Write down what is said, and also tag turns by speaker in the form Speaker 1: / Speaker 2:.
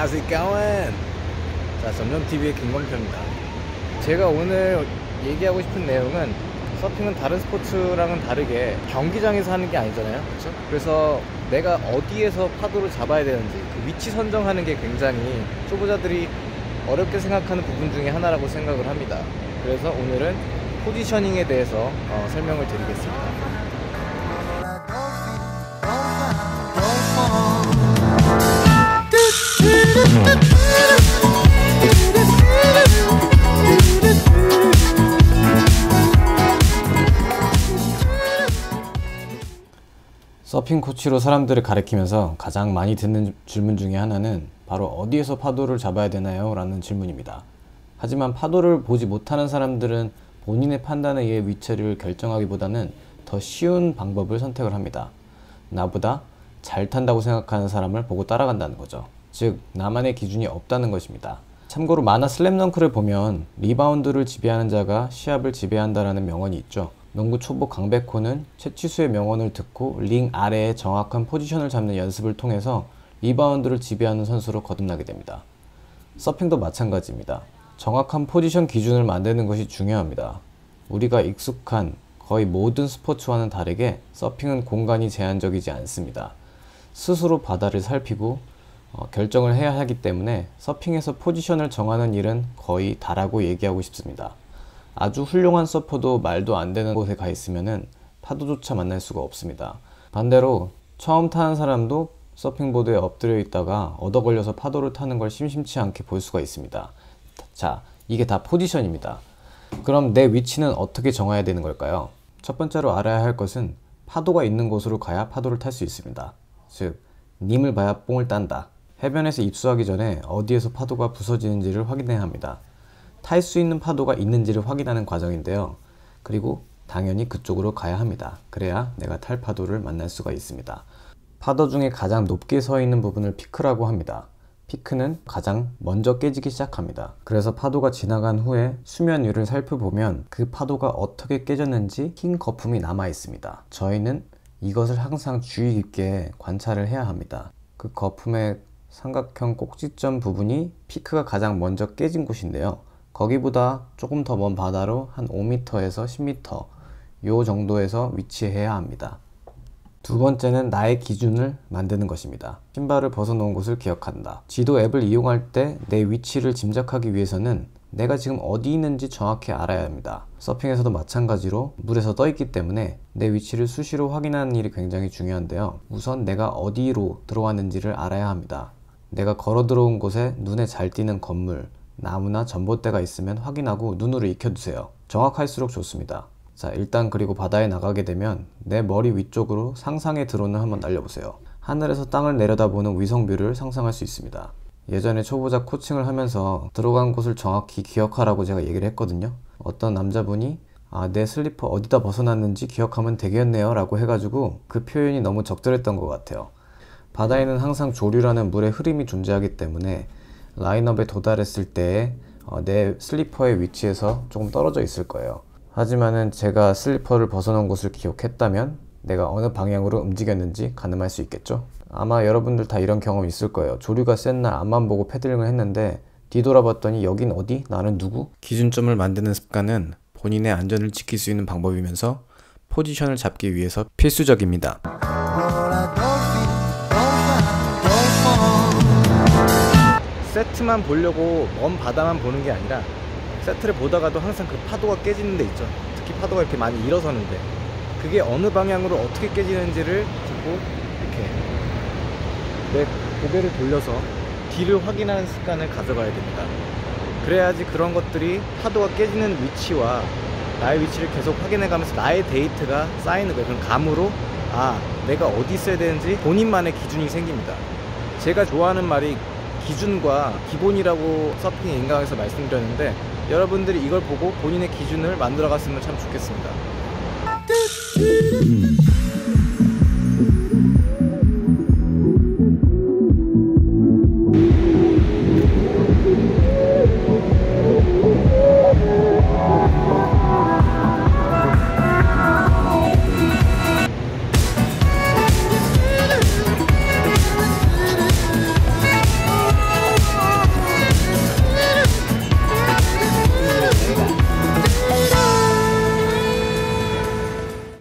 Speaker 1: How's it going? 자, 점점TV의 김광표입니다. 제가 오늘 얘기하고 싶은 내용은 서핑은 다른 스포츠랑은 다르게 경기장에서 하는 게 아니잖아요, 그렇죠? 그래서 내가 어디에서 파도를 잡아야 되는지 그 위치 선정하는 게 굉장히 초보자들이 어렵게 생각하는 부분 중에 하나라고 생각을 합니다. 그래서 오늘은 포지셔닝에 대해서 설명을 드리겠습니다. 서핑 코치로 사람들을 가르치면서 가장 많이 듣는 질문 중에 하나는 바로 어디에서 파도를 잡아야 되나요? 라는 질문입니다. 하지만 파도를 보지 못하는 사람들은 본인의 판단에 의해 위치를 결정하기보다는 더 쉬운 방법을 선택을 합니다. 나보다 잘 탄다고 생각하는 사람을 보고 따라간다는 거죠. 즉, 나만의 기준이 없다는 것입니다. 참고로 만화 슬램덩크를 보면 리바운드를 지배하는 자가 시합을 지배한다라는 명언이 있죠. 농구 초보 강백호는 최치수의 명언을 듣고 링 아래에 정확한 포지션을 잡는 연습을 통해서 리바운드를 지배하는 선수로 거듭나게 됩니다. 서핑도 마찬가지입니다. 정확한 포지션 기준을 만드는 것이 중요합니다. 우리가 익숙한 거의 모든 스포츠와는 다르게 서핑은 공간이 제한적이지 않습니다. 스스로 바다를 살피고 결정을 해야 하기 때문에 서핑에서 포지션을 정하는 일은 거의 다라고 얘기하고 싶습니다. 아주 훌륭한 서퍼도 말도 안 되는 곳에 가 있으면은 파도조차 만날 수가 없습니다. 반대로 처음 타는 사람도 서핑보드에 엎드려 있다가 얻어 걸려서 파도를 타는 걸 심심치 않게 볼 수가 있습니다. 자, 이게 다 포지션입니다. 그럼 내 위치는 어떻게 정해야 되는 걸까요? 첫 번째로 알아야 할 것은 파도가 있는 곳으로 가야 파도를 탈 수 있습니다. 즉, 님을 봐야 뽕을 딴다. 해변에서 입수하기 전에 어디에서 파도가 부서지는지를 확인해야 합니다. 탈 수 있는 파도가 있는지를 확인하는 과정인데요. 그리고 당연히 그쪽으로 가야 합니다. 그래야 내가 탈 파도를 만날 수가 있습니다. 파도 중에 가장 높게 서 있는 부분을 피크라고 합니다. 피크는 가장 먼저 깨지기 시작합니다. 그래서 파도가 지나간 후에 수면 위를 살펴보면 그 파도가 어떻게 깨졌는지 흰 거품이 남아 있습니다. 저희는 이것을 항상 주의 깊게 관찰을 해야 합니다. 그 거품의 삼각형 꼭지점 부분이 피크가 가장 먼저 깨진 곳인데요. 거기보다 조금 더 먼 바다로 한 5m에서 10m 요 정도에서 위치해야 합니다. 두 번째는 나의 기준을 만드는 것입니다. 신발을 벗어놓은 곳을 기억한다. 지도 앱을 이용할 때 내 위치를 짐작하기 위해서는 내가 지금 어디 있는지 정확히 알아야 합니다. 서핑에서도 마찬가지로 물에서 떠 있기 때문에 내 위치를 수시로 확인하는 일이 굉장히 중요한데요. 우선 내가 어디로 들어왔는지를 알아야 합니다. 내가 걸어 들어온 곳에 눈에 잘 띄는 건물, 나무나 전봇대가 있으면 확인하고 눈으로 익혀두세요. 정확할수록 좋습니다. 자, 일단 그리고 바다에 나가게 되면 내 머리 위쪽으로 상상의 드론을 한번 날려보세요. 하늘에서 땅을 내려다보는 위성뷰를 상상할 수 있습니다. 예전에 초보자 코칭을 하면서 들어간 곳을 정확히 기억하라고 제가 얘기를 했거든요. 어떤 남자분이 내 슬리퍼 어디다 벗어났는지 기억하면 되겠네요 라고 해가지고 그 표현이 너무 적절했던 것 같아요. 바다에는 항상 조류라는 물의 흐름이 존재하기 때문에 라인업에 도달했을 때 내 슬리퍼의 위치에서 조금 떨어져 있을 거예요. 하지만은 제가 슬리퍼를 벗어놓은 곳을 기억했다면 내가 어느 방향으로 움직였는지 가늠할 수 있겠죠? 아마 여러분들 다 이런 경험 있을 거예요. 조류가 센 날 앞만 보고 패들링을 했는데 뒤돌아봤더니 여긴 어디? 나는 누구? 기준점을 만드는 습관은 본인의 안전을 지킬 수 있는 방법이면서 포지션을 잡기 위해서 필수적입니다. 세트만 보려고 먼 바다만 보는 게 아니라 세트를 보다가도 항상 그 파도가 깨지는 데 있죠. 특히 파도가 이렇게 많이 일어서는데 그게 어느 방향으로 어떻게 깨지는지를 보고 이렇게 내 고개를 돌려서 뒤를 확인하는 습관을 가져가야 됩니다. 그래야지 그런 것들이 파도가 깨지는 위치와 나의 위치를 계속 확인해가면서 나의 데이터가 쌓이는 거예요. 그럼 감으로 내가 어디 있어야 되는지 본인만의 기준이 생깁니다. 제가 좋아하는 말이 기준과 기본이라고 서핑의 인강에서 말씀드렸는데 여러분들이 이걸 보고 본인의 기준을 만들어 갔으면 참 좋겠습니다.